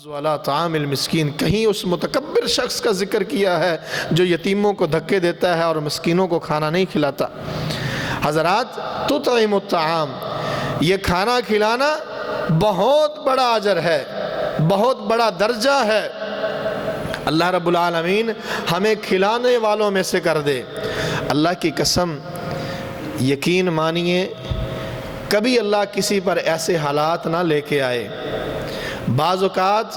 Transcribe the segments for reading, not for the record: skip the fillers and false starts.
والا طعام المسکین، کہیں اس متکبر شخص کا ذکر کیا ہے جو یتیموں کو دھکے دیتا ہے اور مسکینوں کو کھانا نہیں کھلاتا۔ حضرات، تطعم الطعام، یہ کھانا کھلانا بہت بڑا اجر ہے، بہت بڑا درجہ ہے۔ اللہ رب العالمین ہمیں کھلانے والوں میں سے کر دے۔ اللہ کی قسم، یقین مانیے کبھی اللہ کسی پر ایسے حالات نہ لے کے آئے۔ بعض اوقات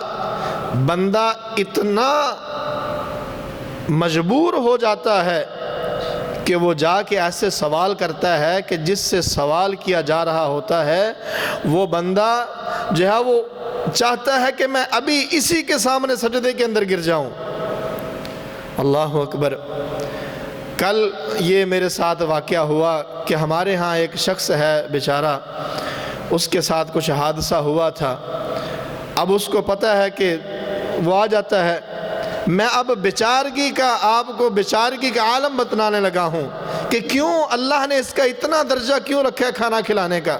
بندہ اتنا مجبور ہو جاتا ہے کہ وہ جا کے ایسے سوال کرتا ہے کہ جس سے سوال کیا جا رہا ہوتا ہے وہ بندہ جو ہے وہ چاہتا ہے کہ میں ابھی اسی کے سامنے سجدے کے اندر گر جاؤں۔ اللہ اکبر۔ کل یہ میرے ساتھ واقعہ ہوا کہ ہمارے ہاں ایک شخص ہے بیچارہ، اس کے ساتھ کچھ حادثہ ہوا تھا۔ اب اس کو پتہ ہے کہ وہ آ جاتا ہے، میں اب بیچارگی کا آپ کو بیچارگی کا عالم بتلانے لگا ہوں کہ کیوں اللہ نے اس کا اتنا درجہ کیوں رکھا ہے کھانا کھلانے کا۔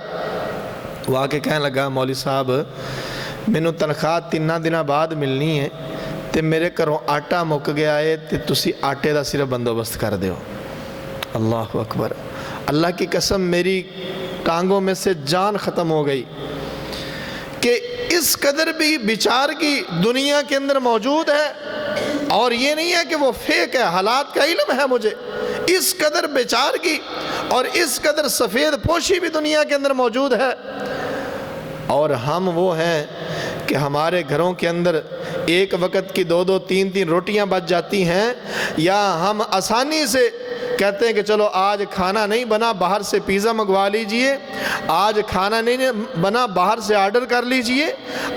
وہ آ کے کہنے لگا، مولوی صاحب مینوں تنخواہ 3 دن بعد ملنی ہے تے میرے گھروں آٹا مک گیا ہے تے تسی آٹے دا صرف بندوبست کر دیو۔ اللہ اکبر۔ اللہ کی قسم میری ٹانگوں میں سے جان ختم ہو گئی کہ اس قدر بھی بیچارگی دنیا کے اندر موجود ہے، اور یہ نہیں ہے کہ وہ فیک ہے، حالات کا علم ہے مجھے۔ اس قدر بیچارگی اور اس قدر سفید پوشی بھی دنیا کے اندر موجود ہے، اور ہم وہ ہیں کہ ہمارے گھروں کے اندر ایک وقت کی 2 3 روٹیاں بچ جاتی ہیں، یا ہم آسانی سے کہتے ہیں کہ چلو آج کھانا نہیں بنا باہر سے پیزا منگوا لیجئے، آج کھانا نہیں بنا باہر سے آرڈر کر لیجئے۔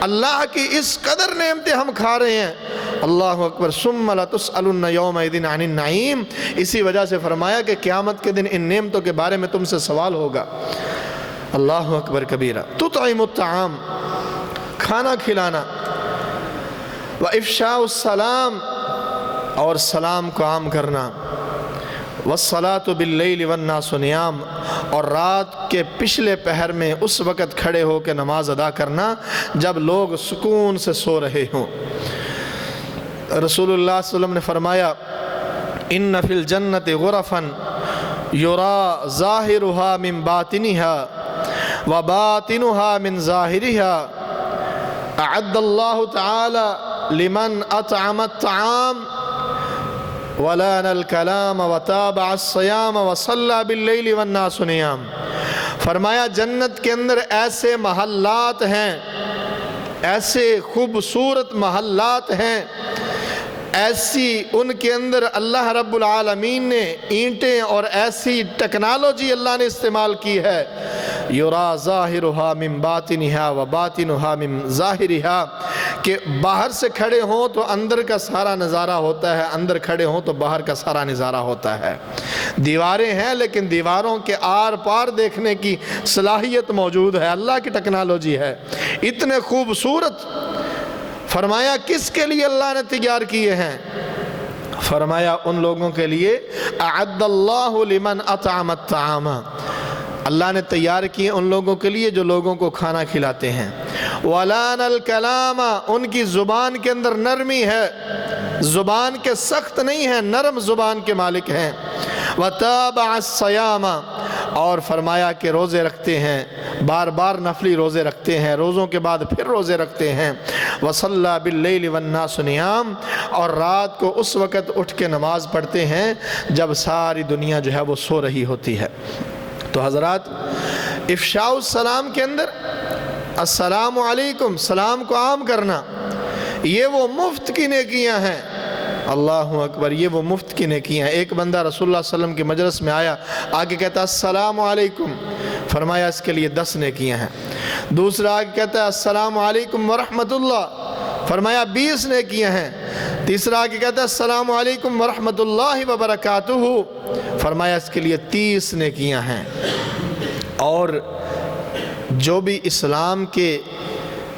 اللہ کی اس قدر نعمتیں ہم کھا رہے ہیں۔ اللہ اکبر۔ ثم لتسألن یومئذ عن النعیم، اسی وجہ سے فرمایا کہ قیامت کے دن ان نعمتوں کے بارے میں تم سے سوال ہوگا۔ اللہ اکبر کبیرہ۔ تطعم الطعام، کھانا کھلانا، وافشاء السلام، اور سلام کو عام کرنا، والصلاة باللیل والناس نیام، اور رات کے پچھلے پہر میں اس وقت کھڑے ہو کے نماز ادا کرنا جب لوگ سکون سے سو رہے ہوں۔ رسول اللہ صلی اللہ علیہ وسلم نے فرمایا، ان فی الجنت غرفا یرا ظاہرها من باطنها وباطنها من ظاہرها، اعد اللہ تعالی لمن اطعم الطعام ولان الکلام وتابع الصیام وصلی باللیل والناس نیام۔ فرمایا جنت کے اندر ایسے محلات ہیں، ایسے خوبصورت محلات ہیں، ایسی ان کے اندر اللہ رب العالمین نے اینٹیں اور ایسی ٹیکنالوجی اللہ نے استعمال کی ہے، یرا ظاہرها من باطنها وباطنها من ظاہرها، کہ باہر سے کھڑے ہوں تو اندر کا سارا نظارہ ہوتا ہے، اندر کھڑے ہوں تو باہر کا سارا نظارہ ہوتا ہے۔ دیواریں ہیں لیکن دیواروں کے آر پار دیکھنے کی صلاحیت موجود ہے، اللہ کی ٹیکنالوجی ہے، اتنے خوبصورت۔ فرمایا کس کے لیے اللہ نے تیار کیے ہیں؟ فرمایا ان لوگوں کے لیے، اعد اللہ لمن اطعم الطعام، اللہ نے تیار کیے ان لوگوں کے لیے جو لوگوں کو کھانا کھلاتے ہیں۔ ولان الکلام، ان کی زبان کے اندر نرمی ہے، زبان کے سخت نہیں ہیں، نرم زبان کے مالک ہیں۔ وتابع الصیام، اور فرمایا کہ روزے رکھتے ہیں، بار بار نفلی روزے رکھتے ہیں، روزوں کے بعد پھر روزے رکھتے ہیں۔ وصلی باللیل والناس نیام، اور رات کو اس وقت اٹھ کے نماز پڑھتے ہیں جب ساری دنیا جو ہے وہ سو رہی ہوتی ہے۔ تو حضرات، افشاء السلام کے اندر السلام علیکم، سلام کو عام کرنا، یہ وہ مفت کی نیکیاں ہیں۔ اللہ اکبر، یہ وہ مفت کی نیکیاں ہیں۔ ایک بندہ رسول اللہ صلی اللہ علیہ وسلم کی مجلس میں آیا، آگے کہتا السلام علیکم، فرمایا اس کے لیے 10 نیکیاں ہیں۔ دوسرا آگے کہتا ہے السلام علیکم ورحمت اللہ، فرمایا 20 نیکیاں ہیں۔ تیسرا آگے کہتا ہے السلام علیکم ورحمت اللہ وبرکاتہ، فرمایا اس کے لیے 30 نیکیاں ہیں۔ اور جو بھی اسلام کے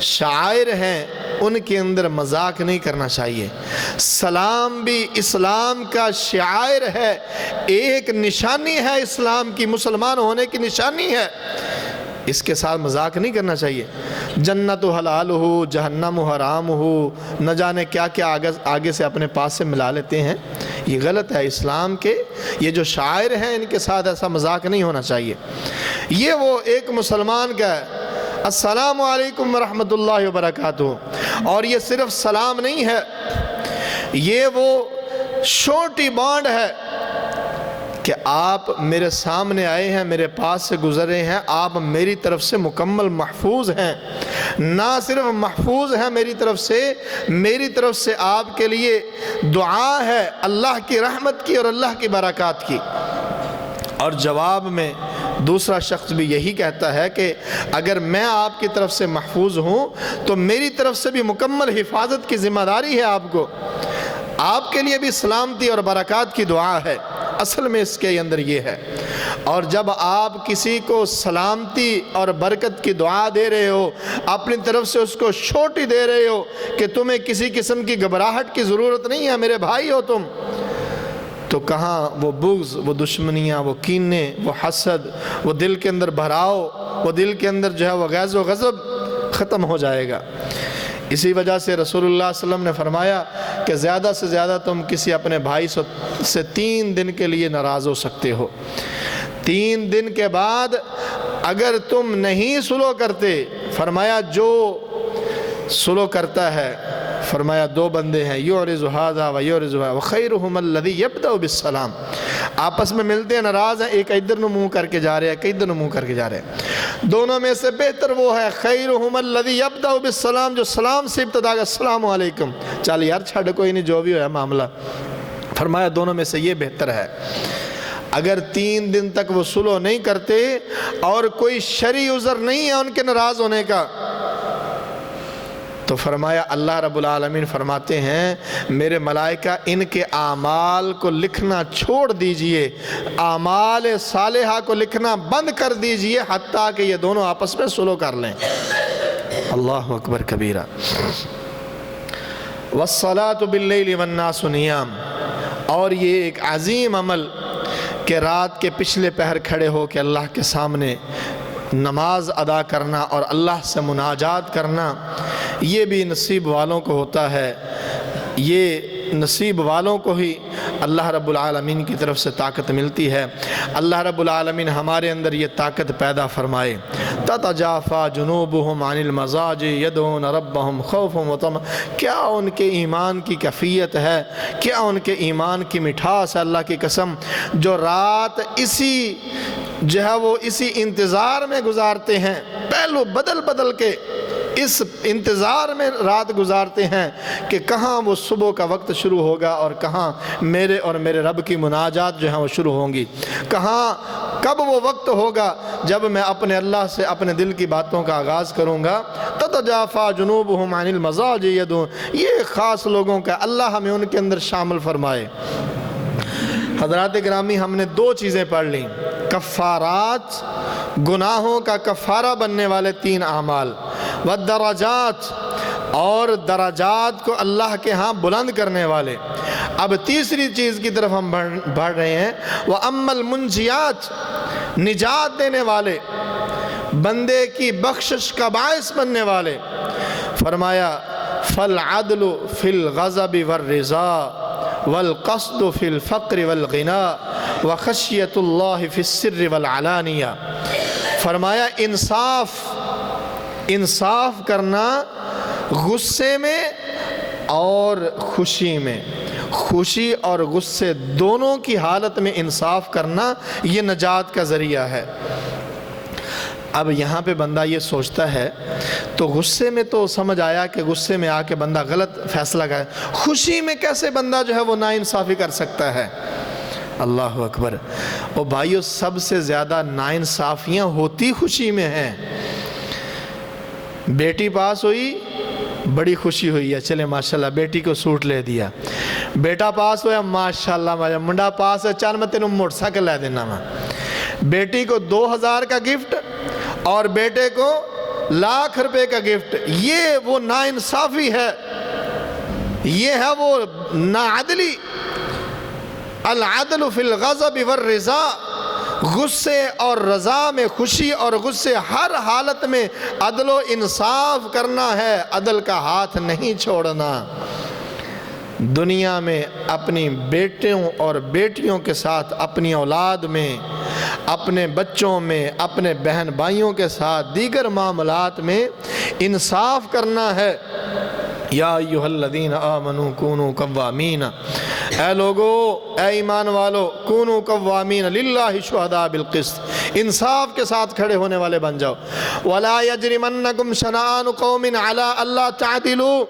شعائر ہیں ان کے اندر مذاق نہیں کرنا چاہیے۔ سلام بھی اسلام کا شعائر ہے، ایک نشانی ہے اسلام کی، مسلمان ہونے کی نشانی ہے، اس کے ساتھ مذاق نہیں کرنا چاہیے۔ جنت حلال ہو جہنم حرام ہو، نہ جانے کیا کیا آگے سے اپنے پاس سے ملا لیتے ہیں۔ یہ غلط ہے۔ اسلام کے یہ جو شاعر ہیں ان کے ساتھ ایسا مذاق نہیں ہونا چاہیے۔ یہ وہ ایک مسلمان کا ہے السلام علیکم ورحمۃ اللہ وبرکاتہ، اور یہ صرف سلام نہیں ہے، یہ وہ چھوٹی بانڈ ہے کہ آپ میرے سامنے آئے ہیں، میرے پاس سے گزرے ہیں، آپ میری طرف سے مکمل محفوظ ہیں۔ نہ صرف محفوظ ہیں میری طرف سے آپ کے لیے دعا ہے اللہ کی رحمت کی اور اللہ کی برکات کی۔ اور جواب میں دوسرا شخص بھی یہی کہتا ہے کہ اگر میں آپ کی طرف سے محفوظ ہوں تو میری طرف سے بھی مکمل حفاظت کی ذمہ داری ہے آپ کو، آپ کے لیے بھی سلامتی اور برکات کی دعا ہے۔ اصل میں اس کے اندر یہ ہے۔ اور جب آپ کسی کو سلامتی اور برکت کی دعا دے رہے ہو، اپنی طرف سے اس کو چھوٹی دے رہے ہو کہ تمہیں کسی قسم کی گھبراہٹ کی ضرورت نہیں ہے، میرے بھائی ہو تم، تو کہاں وہ بغض، وہ دشمنیاں، وہ کینے، وہ حسد، وہ دل کے اندر بھراؤ، وہ دل کے اندر جو ہے وہ غیظ و غضب ختم ہو جائے گا۔ اسی وجہ سے رسول اللہ صلی اللہ علیہ وسلم نے فرمایا کہ زیادہ سے زیادہ تم کسی اپنے بھائی سے 3 دن کے لیے ناراض ہو سکتے ہو۔ 3 دن کے بعد اگر تم نہیں صلح کرتے، فرمایا جو صلح کرتا ہے، فرمایا 2 بندے ہیں، یعرض ھذا و یعرض ھذا وخیرھم الذی یبدأ بالسلام، آپس میں ملتے ہیں، ناراض ہیں، ایک ادھر نو منہ کر کے جا رہے ہیں، کئی ادھر نو منہ کر کے جا رہے ہیں، دونوں میں سے بہتر وہ ہے خیرھم الذی یبدأ بالسلام، جو سلام سے ابتدا کا السلام علیکم، چل یار چھڑ کوئی نہیں، جو بھی ہو ہے معاملہ، فرمایا دونوں میں سے یہ بہتر ہے۔ اگر 3 دن تک وہ صلح نہیں کرتے اور کوئی شرعی عذر نہیں ہے ان کے ناراض ہونے کا، تو فرمایا اللہ رب العالمین فرماتے ہیں میرے ملائکہ ان کے اعمال کو لکھنا چھوڑ دیجئے، اعمال صالحہ کو لکھنا بند کر دیجئے حتیٰ کہ یہ دونوں آپس میں صلح کر لیں۔ اللہ اکبر کبیرہ۔ والصلاة باللیل والناس نیام، اور یہ ایک عظیم عمل کہ رات کے پچھلے پہر کھڑے ہو کے اللہ کے سامنے نماز ادا کرنا اور اللہ سے مناجات کرنا، یہ بھی نصیب والوں کو ہوتا ہے۔ یہ نصیب والوں کو ہی اللہ رب العالمین کی طرف سے طاقت ملتی ہے۔ اللہ رب العالمین ہمارے اندر یہ طاقت پیدا فرمائے۔ تتجافا جنوبہم عن المضاجع یدعون ربہم خوفا وطمعا، کیا ان کے ایمان کی کیفیت ہے، کیا ان کے ایمان کی مٹھاس ہے، اللہ کی قسم، جو رات اسی انتظار میں گزارتے ہیں، پہلو بدل بدل کے اس انتظار میں رات گزارتے ہیں کہ کہاں وہ صبح کا وقت شروع ہوگا اور کہاں میرے اور میرے رب کی مناجات جو ہیں وہ شروع ہوں گی، کب وہ وقت ہوگا جب میں اپنے اللہ سے اپنے دل کی باتوں کا آغاز کروں گا۔ تتجافا جنوبہم عن المضاجع یدعون، یہ خاص لوگوں کا، اللہ ہمیں ان کے اندر شامل فرمائے۔ حضرات گرامی، ہم نے 2 چیزیں پڑھ لیں، کفارات، گناہوں کا کفارہ بننے والے 3 اعمال، والدرجات، اور درجات کو اللہ کے ہاں بلند کرنے والے۔ اب تیسری چیز کی طرف ہم بڑھ رہے ہیں، وَأَمَّا الْمُنْجِيَاتِ، نجات دینے والے، بندے کی بخشش کا باعث بننے والے۔ فرمایا فَالْعَدْلُ فِي الْغَضَبِ وَالرِّضَا والقصد فی الفقر والغناء وخشیت اللہ فی السر والعلانیہ۔ فرمایا انصاف کرنا غصے میں اور خوشی میں، خوشی اور غصے دونوں کی حالت میں انصاف کرنا، یہ نجات کا ذریعہ ہے۔ اب یہاں پہ بندہ یہ سوچتا ہے تو غصے میں تو سمجھ آیا کہ غصے میں آ کے بندہ غلط فیصلہ کرے، خوشی میں کیسے بندہ جو ہے وہ ناانصافی کر سکتا ہے؟ اللہ اکبر۔ اور بھائیو، سب سے زیادہ ناانصافیاں ہوتی خوشی میں ہیں۔ بیٹی پاس ہوئی، بڑی خوشی ہوئی ہے، چلے ماشاءاللہ بیٹی کو سوٹ لے دیا۔ بیٹا پاس ہویا، ماشاءاللہ منڈا پاس ہے، چل میں تینوں موٹر سائیکل لے دینا میں۔ بیٹی کو 2000 کا گفٹ اور بیٹے کو ₹1,00,000 کا گفٹ، یہ وہ ناانصافی ہے، یہ ہے وہ ناعدلی۔ العدل فی الغضب والرضا غصے اور رضا میں خوشی اور غصے ہر حالت میں عدل و انصاف کرنا ہے، عدل کا ہاتھ نہیں چھوڑنا۔ دنیا میں اپنی بیٹوں اور بیٹیوں کے ساتھ، اپنی اولاد میں، اپنے بچوں میں، اپنے بہن بھائیوں کے ساتھ، دیگر معاملات میں انصاف کرنا ہے۔ یا ایھا الذین آمنوا کونوا قوامین، اے لوگو، اے ایمان والو، کونوا قوامین للہ شہداء بالقسط، انصاف کے ساتھ کھڑے ہونے والے بن جاؤ۔ ولا یجرمنکم شنآن قوم علی الا تعدلوا،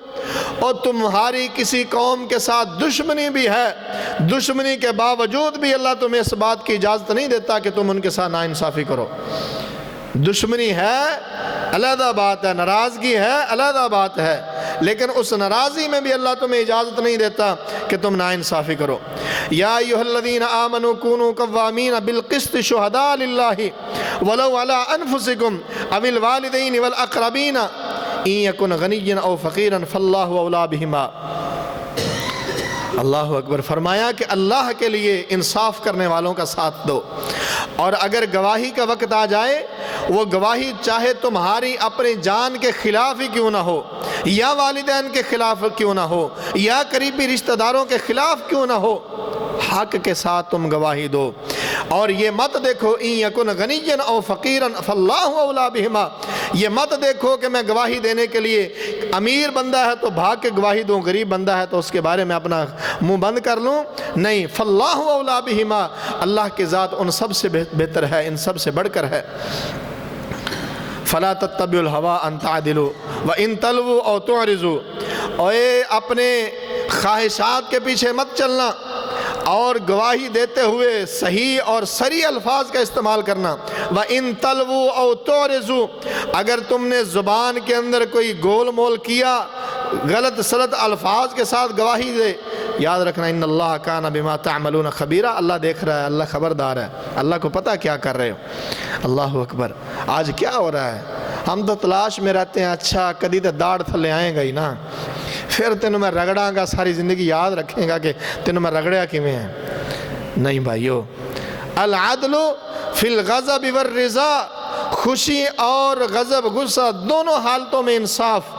اور تمہاری کسی قوم کے ساتھ دشمنی بھی ہے، دشمنی کے باوجود بھی اللہ تمہیں اس بات کی اجازت نہیں دیتا کہ تم ان کے ساتھ ناانصافی کرو۔ دشمنی ہے علیحدہ بات ہے، ناراضگی ہے علیحدہ بات ہے، لیکن اس ناراضی میں بھی اللہ تمہیں اجازت نہیں دیتا کہ تم ناانصافی کرو۔ یا ایھا الذین آمنوا کونوا قوامین بالقسط شہداء للہ ولو علی انفسکم او الوالدین والاقربین ان یکن غنیا او فقیرا فاللہ اولی بہما۔ اللہ اکبر، فرمایا کہ اللہ کے لیے انصاف کرنے والوں کا ساتھ دو، اور اگر گواہی کا وقت آ جائے، وہ گواہی چاہے تمہاری اپنی جان کے خلاف ہی کیوں نہ ہو، یا والدین کے خلاف کیوں نہ ہو، یا قریبی رشتہ داروں کے خلاف کیوں نہ ہو، حق کے ساتھ تم گواہی دو۔ اور یہ مت دیکھو ان یکن غنیا او فقیرا فاللہ اولی بہما، یہ مت دیکھو کہ میں گواہی دینے کے لیے امیر بندہ ہے تو بھاگ کے گواہی دوں، غریب بندہ ہے تو اس کے بارے میں اپنا منہ بند کر لوں، نہیں، فاللہ اولی بہما، اللہ کی ذات ان سب سے بہتر ہے، ان سب سے بڑھ کر ہے۔ فلا تتبعوا الہوی ان تعدلوا وان تلووا او تعرضوا، اور اپنے خواہشات کے پیچھے مت چلنا، اور گواہی دیتے ہوئے صحیح اور صریح الفاظ کا استعمال کرنا۔ وَإِن تَلْوُوا أَوْ تُعْرِضُوا، اگر تم نے زبان کے اندر کوئی گول مول کیا، غلط سلط الفاظ کے ساتھ گواہی دے، یاد رکھنا ان اللہ کان بما تعملون خبیرا، اللہ دیکھ رہا ہے، اللہ خبردار ہے، اللہ کو پتہ کیا کر رہے ہو۔ اللہ اکبر، آج کیا ہو رہا ہے؟ ہم تو تلاش میں رہتے ہیں، اچھا کدی تو داڑھ تھلے آئیں گا ہی نا، پھر تینوں میں رگڑاں گا، ساری زندگی یاد رکھیں گا کہ تینوں میں رگڑیا کیویں ہیں۔ نہیں بھائیو، العدل فی الغضب والرضا، خوشی اور غضب غصہ دونوں حالتوں میں انصاف۔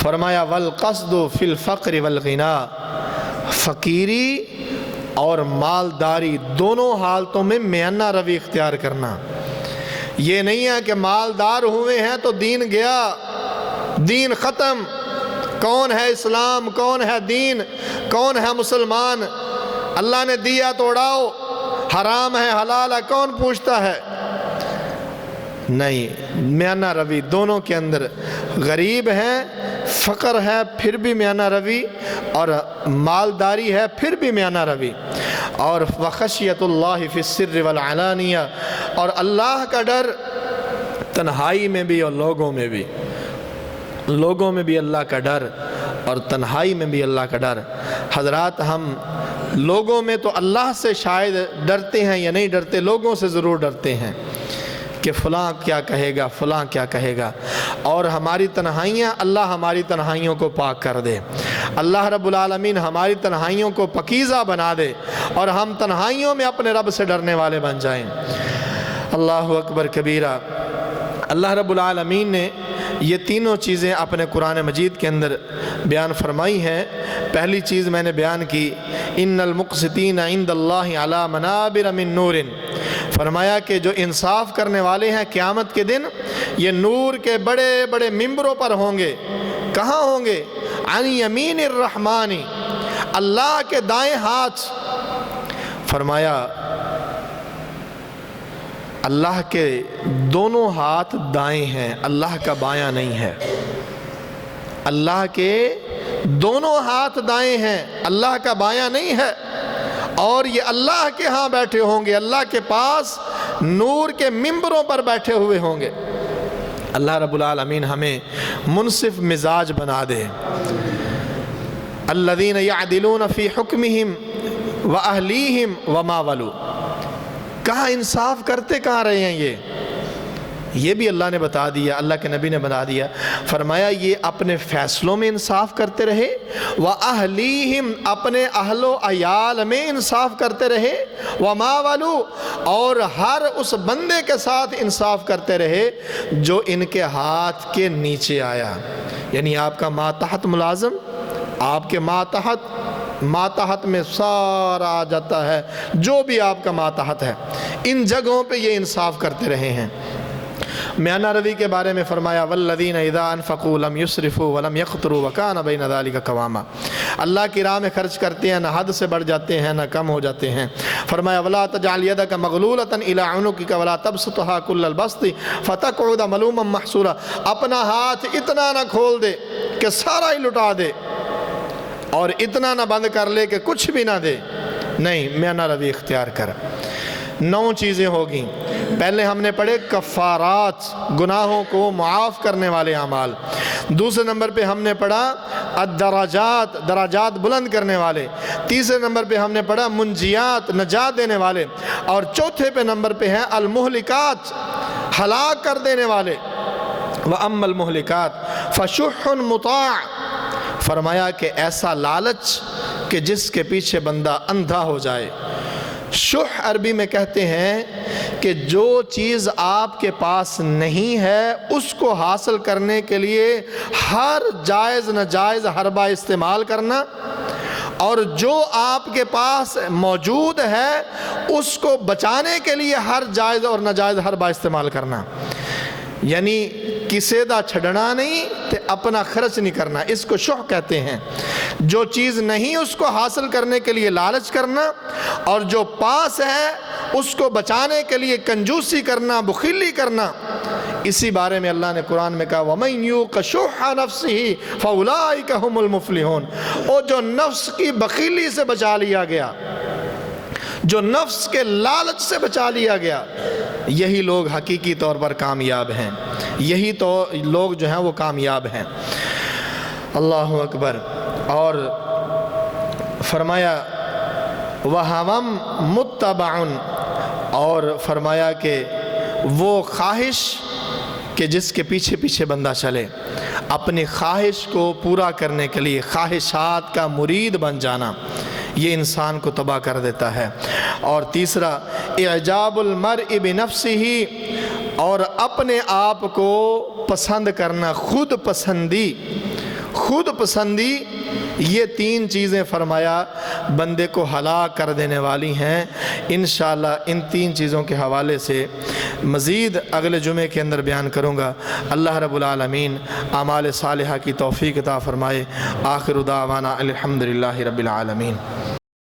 فرمایا والقصد فی الفقر والغنا، فقیری اور مالداری دونوں حالتوں میں میانہ روی اختیار کرنا۔ یہ نہیں ہے کہ مالدار ہوئے ہیں تو دین گیا، دین ختم، کون ہے اسلام، کون ہے دین، کون ہے مسلمان، اللہ نے دیا تو اڑاؤ، حرام ہے حلال ہے کون پوچھتا ہے؟ نہیں، میانہ روی دونوں کے اندر، غریب ہیں، فقر ہے پھر بھی میانہ روی، اور مالداری ہے پھر بھی میانہ روی، اور وخشیت اللہ فی السر والعلانیہ، اور اللہ کا ڈر تنہائی میں بھی اور لوگوں میں بھی، لوگوں میں بھی اللہ کا ڈر اور تنہائی میں بھی اللہ کا ڈر۔ حضرات، ہم لوگوں میں تو اللہ سے شاید ڈرتے ہیں یا نہیں ڈرتے، لوگوں سے ضرور ڈرتے ہیں کہ فلاں کیا کہے گا، فلاں کیا کہے گا، اور ہماری تنہائیاں، اللہ ہماری تنہائیوں کو پاک کر دے، اللہ رب العالمین ہماری تنہائیوں کو پاکیزہ بنا دے، اور ہم تنہائیوں میں اپنے رب سے ڈرنے والے بن جائیں۔ اللہ اکبر کبیرہ۔ اللہ رب العالمین نے یہ تینوں چیزیں اپنے قرآن مجید کے اندر بیان فرمائی ہیں۔ پہلی چیز میں نے بیان کی، ان المقسطین عند اللہ علی منابر من نور، فرمایا کہ جو انصاف کرنے والے ہیں قیامت کے دن یہ نور کے بڑے بڑے ممبروں پر ہوں گے۔ کہاں ہوں گے؟ عن یمین الرحمن، اللہ کے دائیں ہاتھ۔ فرمایا اللہ کے دونوں ہاتھ دائیں ہیں، اللہ کا بایاں نہیں ہے۔ اللہ کے دونوں ہاتھ دائیں ہیں، اللہ کا بایاں نہیں ہے، اور یہ اللہ کے ہاں بیٹھے ہوں گے، اللہ کے پاس نور کے ممبروں پر بیٹھے ہوئے ہوں گے۔ اللہ رب العالمین ہمیں منصف مزاج بنا دے۔ الذین یعدلون فی حکمہم واہلیہم وما ولو، کہاں انصاف کرتے کہاں رہے ہیں؟ یہ بھی اللہ نے بتا دیا، اللہ کے نبی نے بتا دیا، فرمایا یہ اپنے فیصلوں میں انصاف کرتے رہے، وَأَهْلِيهِمْ اپنے اہل و عیال میں انصاف کرتے رہے، وَمَا وَلُوا اور ہر اس بندے کے ساتھ انصاف کرتے رہے جو ان کے ہاتھ کے نیچے آیا۔ یعنی آپ کا ماتحت ملازم، آپ کے ماتحت میں سارا آ جاتا ہے، جو بھی آپ کا ماتحت ہے، ان جگہوں پہ یہ انصاف کرتے رہے ہیں۔ میانہ روی کے بارے میں فرمایا والذین اذا انفقوا لم یسرفوا ولم یقتروا وکان بین ذلک قواما، اللہ کی راہ میں خرچ کرتے ہیں، نہ حد سے بڑھ جاتے ہیں نہ کم ہو جاتے ہیں۔ فرمایا ولا تجعل یدک مغلولۃ الی عنقک ولا تبسطها کل البسط فتقعد ملوما محسورا، اپنا ہاتھ اتنا نہ کھول دے کہ سارا ہی لٹا دے، اور اتنا نہ بند کر لے کہ کچھ بھی نہ دے، نہیں، میانہ روی اختیار کر۔ 9 چیزیں ہوگی۔ پہلے ہم نے پڑھے کفارات، گناہوں کو معاف کرنے والے اعمال۔ دوسرے نمبر پہ ہم نے پڑھا الدرجات، درجات بلند کرنے والے۔ تیسرے نمبر پہ ہم نے پڑھا منجیات، نجات دینے والے۔ اور چوتھے پہ نمبر پہ ہیں المہلکات، ہلاک کر دینے والے۔ وَأَمَّا الْمُهْلِكَاتِ فَشُحٌ مُطَاعٌ، فرمایا کہ ایسا لالچ کہ جس کے پیچھے بندہ اندھا ہو جائے۔ شح عربی میں کہتے ہیں کہ جو چیز آپ کے پاس نہیں ہے اس کو حاصل کرنے کے لیے ہر جائز ناجائز حربہ استعمال کرنا، اور جو آپ کے پاس موجود ہے اس کو بچانے کے لیے ہر جائز اور ناجائز حربہ استعمال کرنا۔ یعنی کسے دا چھڑنا نہیں تے اپنا خرچ نہیں کرنا، اس کو شح کہتے ہیں۔ جو چیز نہیں اس کو حاصل کرنے کے لیے لالچ کرنا، اور جو پاس ہے اس کو بچانے کے لیے کنجوسی کرنا، بخیلی کرنا۔ اسی بارے میں اللہ نے قرآن میں کہا وَمَن یُوقَ شُحَّ نَفْسِهِ فَأُولَٰئِکَ هُمُ الْمُفْلِحُونَ، اور جو نفس کی بخیلی سے بچا لیا گیا، جو نفس کے لالچ سے بچا لیا گیا، یہی لوگ حقیقی طور پر کامیاب ہیں، یہی تو لوگ جو ہیں وہ کامیاب ہیں۔ اللہ اکبر۔ اور فرمایا وَهَوًا مُتَّبَعٌ، اور فرمایا کہ وہ خواہش کہ جس کے پیچھے پیچھے بندہ چلے، اپنی خواہش کو پورا کرنے کے لیے خواہشات کا مرید بن جانا، یہ انسان کو تباہ کر دیتا ہے۔ اور تیسرا اعجاب المرء بنفسہ، اور اپنے آپ کو پسند کرنا، خود پسندی، یہ 3 چیزیں فرمایا بندے کو ہلاک کر دینے والی ہیں۔ انشاءاللہ ان 3 چیزوں کے حوالے سے مزید اگلے جمعے کے اندر بیان کروں گا۔ اللہ رب العالمین اعمال صالحہ کی توفیق عطا فرمائے۔ آخر دعوانا الحمدللہ رب العالمین۔